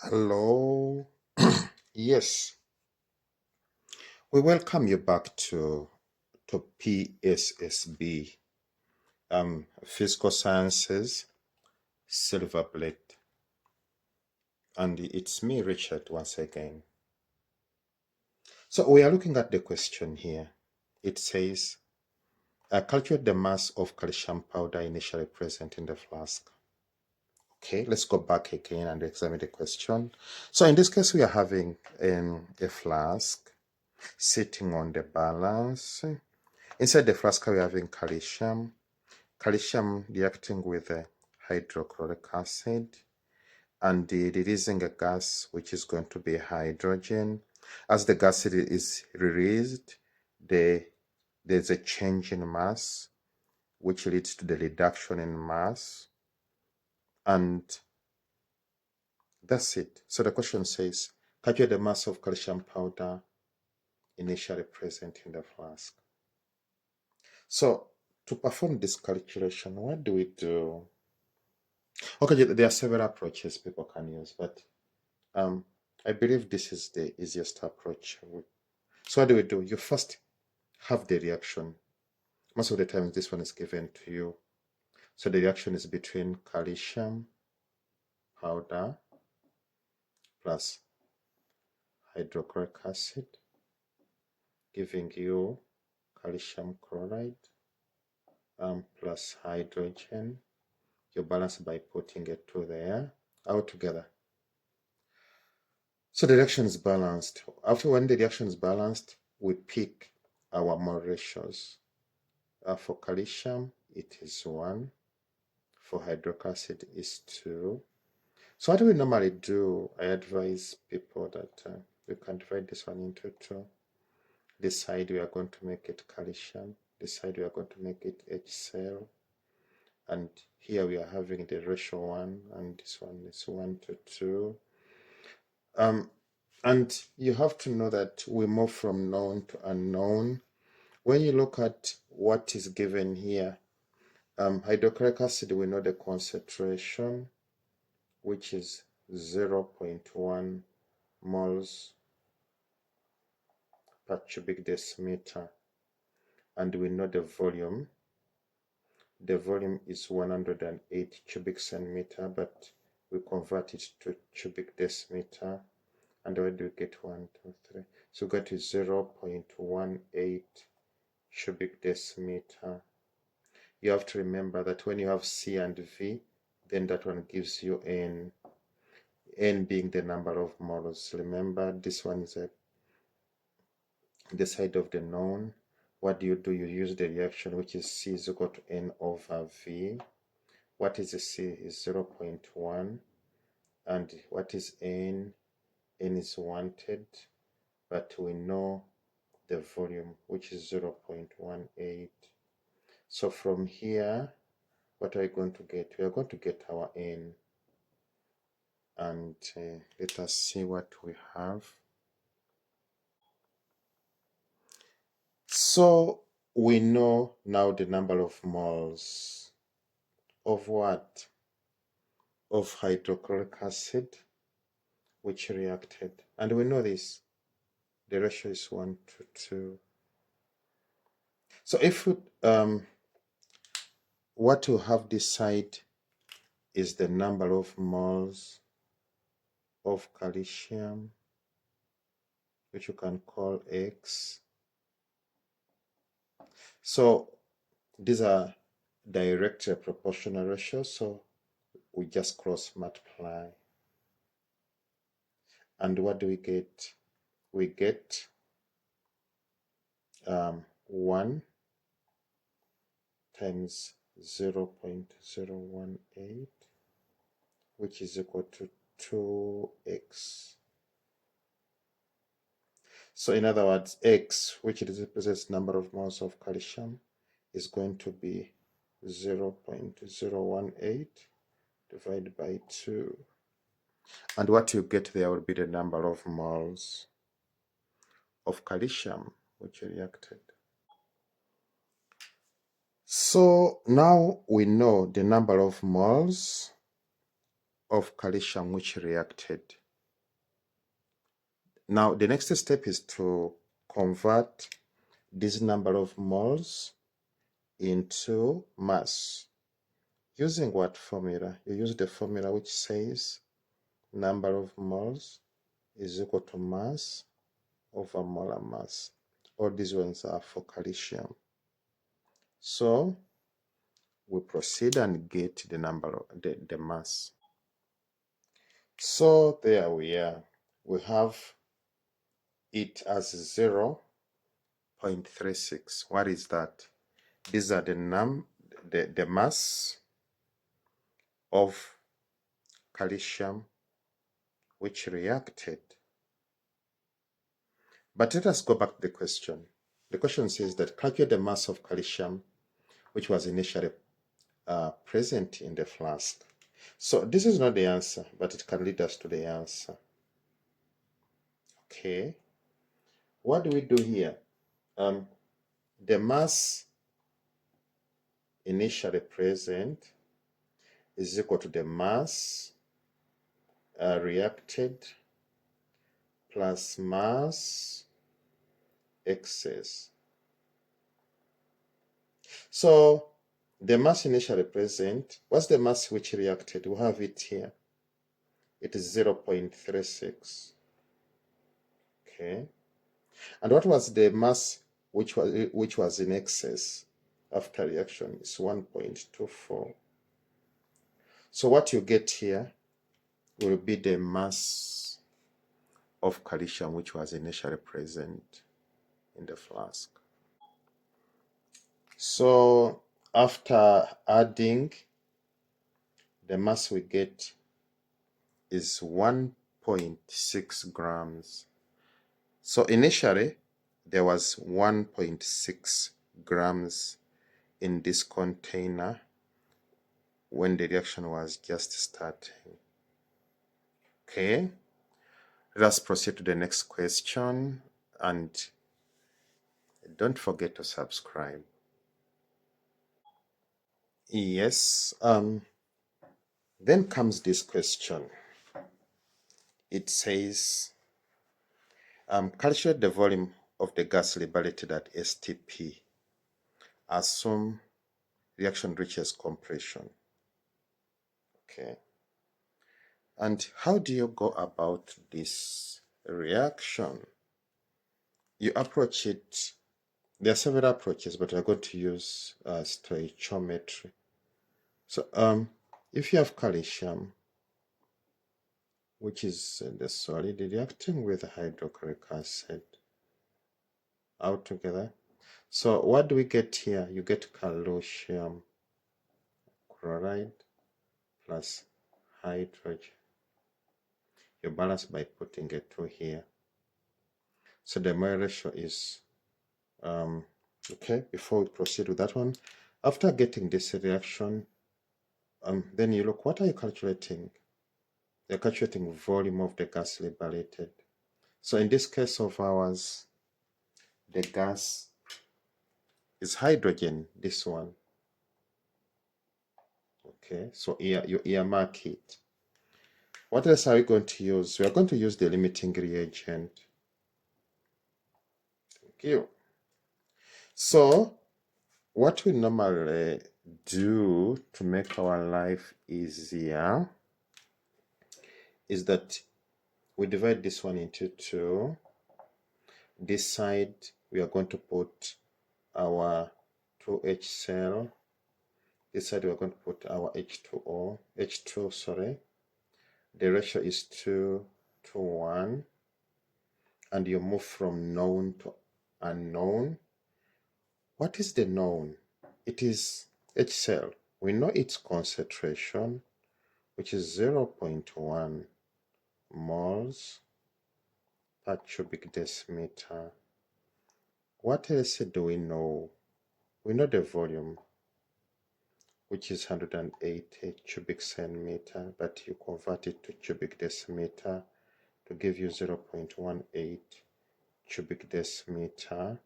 Hello. Yes, we welcome you back to PSSB, Physical Sciences Silver Plate, and it's me, Richard, once again. So we are looking at the question here. It says, calculate the mass of calcium powder initially present in the flask. Okay, let's go back again and examine the question. So in this case, we are having a flask sitting on the balance. Inside the flask, we are having calcium reacting with hydrochloric acid and releasing a gas which is going to be hydrogen. As the gas is released, there's a change in mass which leads to the reduction in mass, and that's it. So the question says, calculate the mass of calcium powder initially present in the flask. So to perform this calculation, what do we do? Okay, there are several approaches people can use, but I believe this is the easiest approach. So what do? You first have the reaction. Most of the time, this one is given to you. So the reaction is between calcium powder plus hydrochloric acid, giving you calcium chloride plus hydrogen. You balance by putting a 2 there altogether. So the reaction is balanced. After when the reaction is balanced, we pick our mole ratios. For calcium, it is 1. For hydrochloric acid is 2. So what do we normally do? I advise people that we can divide this one into 2. This side we are going to make it calcium. This side we are going to make it HCl. And here we are having the ratio 1, and this one is 1 to 2. And you have to know that we move from known to unknown. When you look at what is given here, hydrochloric acid, we know the concentration, which is 0.1 moles per cubic decimeter. And we know the volume. The volume is 108 cubic centimeter, but we convert it to cubic decimeter. And where do we get 1, 2, 3? So we get to 0.18 cubic decimeter. You have to remember that when you have C and V, then that one gives you N. N being the number of moles. Remember, this one is the side of the known. What do? You use the reaction, which is C is equal to N over V. What is the C? Is 0.1. And what is N? N is wanted, but we know the volume, which is 0.18. So from here, what are we going to get? We are going to get our N. And let us see what we have. So we know now the number of moles of what? Of hydrochloric acid, which reacted. And we know this. The ratio is 1 to 2. So if we, what we have this side is the number of moles of calcium, which you can call X. So these are direct proportional ratios, so we just cross multiply. And what do we get? We get 1 times 0.018, which is equal to 2x. So in other words, x, which represents number of moles of calcium, is going to be 0.018 divided by 2. And what you get there will be the number of moles of calcium which reacted. So now we know the number of moles of calcium which reacted. Now the next step is to convert this number of moles into mass. Using what formula? You use the formula which says number of moles is equal to mass over molar mass. All these ones are for calcium. So we proceed and get the number of the mass. So there we are. We have it as 0.36. What is that? These are the mass of calcium which reacted. But let us go back to the question. The question says that calculate the mass of calcium which was initially present in the flask. So this is not the answer, but it can lead us to the answer. Okay. What do we do here? The mass initially present is equal to the mass reacted plus mass excess. So the mass initially present, what's the mass which reacted? We have it here. It is 0.36. Okay. And what was the mass which was in excess after reaction? It's 1.24. So what you get here will be the mass of calcium which was initially present in the flask. So after adding, the mass we get is 1.6 grams. So initially there was 1.6 grams in this container when the reaction was just starting. Okay, let's proceed to the next question, and don't forget to subscribe. Yes, then comes this question. It says, calculate the volume of the gas liberated at STP. Assume reaction reaches compression. Okay. And how do you go about this reaction? You approach it. There are several approaches, but we're going to use stoichiometry. So if you have calcium, which is the solid reacting with hydrochloric acid out together. So what do we get here? You get calcium chloride plus hydrogen. You balance by putting a 2 here. So the mole ratio is, okay, before we proceed with that one, after getting this reaction, then you look, what are you calculating? You're calculating volume of the gas liberated. So in this case of ours, the gas is hydrogen, this one. Okay, so here you earmark it. What else are we going to use? We are going to use the limiting reagent. Thank you. So what we normally do to make our life easier is that we divide this one into 2. This side we are going to put our 2H cell. This side we are going to put our H2, sorry. The ratio is 2 to 1. And you move from known to unknown. What is the known? It is H cell. We know its concentration, which is 0.1 moles per cubic decimeter. What else do we know? We know the volume, which is 180 cubic centimeter, but you convert it to cubic decimeter to give you 0.18 cubic decimeter.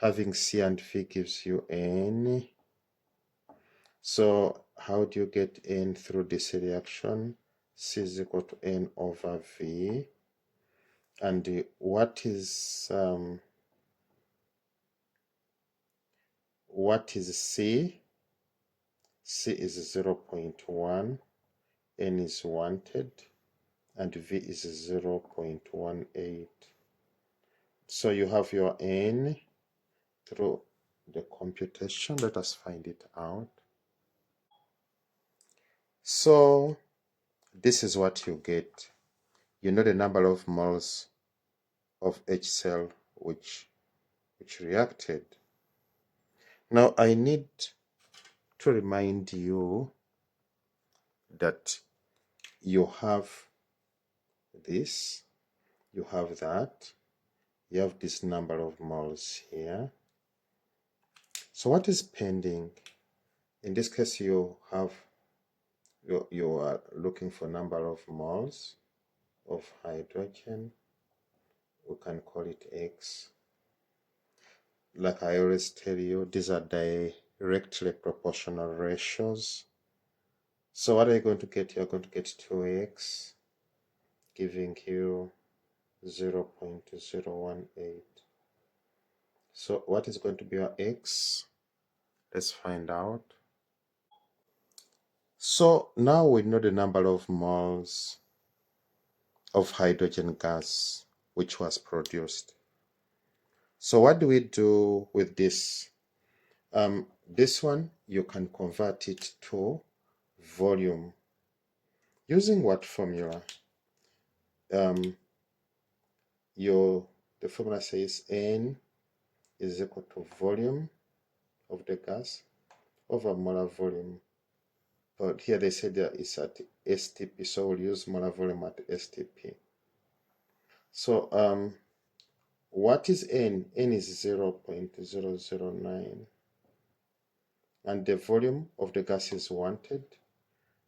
Having C and V gives you N. So how do you get N through this reaction? C is equal to N over V. And what is C? C is 0.1, N is wanted, and V is 0.18. So you have your N through the computation. Let us find it out. So this is what you get. You know the number of moles of HCl which reacted. Now I need to remind you that you have this, you have that, you have this number of moles here. So what is pending? In this case, you have you are looking for number of moles of hydrogen. We can call it X. Like I always tell you, these are directly proportional ratios. So what are you going to get? You're going to get 2x, giving you 0.018. So what is going to be our x? Let's find out. So now we know the number of moles of hydrogen gas which was produced. So what do we do with this? This one, you can convert it to volume. Using what formula? The formula says N is equal to volume of the gas over molar volume. But here they said that it's at STP, so we'll use molar volume at STP. So what is N? N is 0.009. And the volume of the gas is wanted,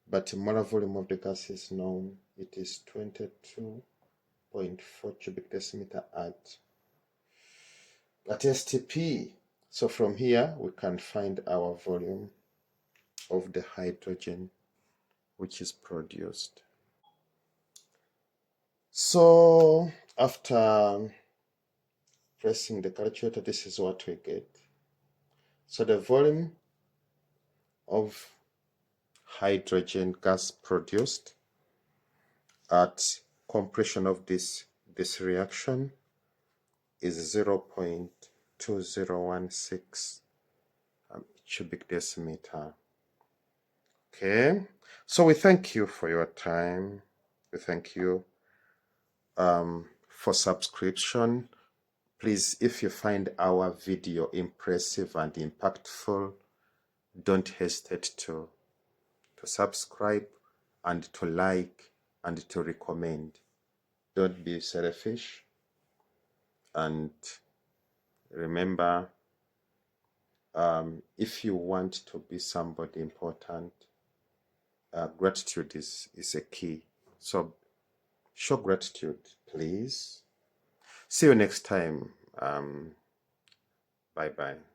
but molar volume of the gas is known. It is 22.4 cubic decimeter at STP. So from here, we can find our volume of the hydrogen which is produced. So after pressing the calculator, this is what we get. So the volume of hydrogen gas produced at compression of this reaction is 0.2016 cubic decimeter. Okay, so we thank you for your time. We thank you for subscription. Please, if you find our video impressive and impactful, don't hesitate to subscribe and to like and to recommend. Don't be selfish, and remember, if you want to be somebody important, gratitude is a key. So show gratitude, please. See you next time. Bye bye.